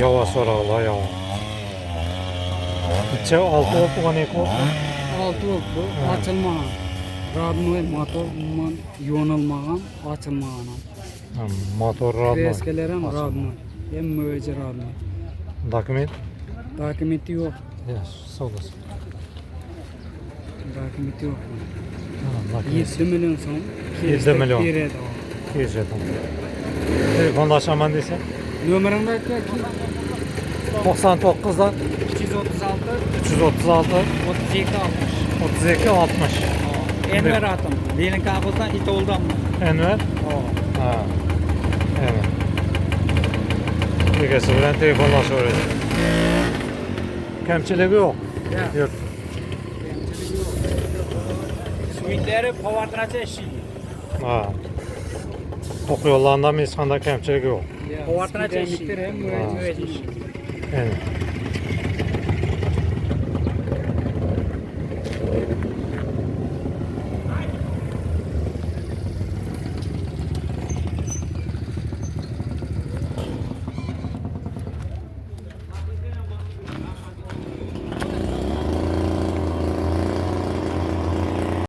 Jawa so'rag'lar Jawa. İçe altı olup bu ne ko? Altı oldu, açılmagan. Radnoy motor yonulmagan, açılmagan. Motor radno. Kreskelerim radnoy. Hem müveci radnoy. Dokument? Dokumenti yok. Yes, sodas. Dokumenti yok. Dokument. 7 milyon son. 7 milyon. Beredi o. Kejedim. Telefonlaşaman dese? Nömerini de ki 99'dan 236 336 32 60. 32 60. Enver atım. Benim kabuldan it oldum. Enver? Ha. Evet. Egesi bilen telefonlaşıyoruz. Kemçiligi yok. Yok. Suitleri povartıraça eşiği. Ha. Tok yollarında mı hiç kanda kemçiligi yok. Povartıraça eşiği. Hem müveci eşiği. Evet.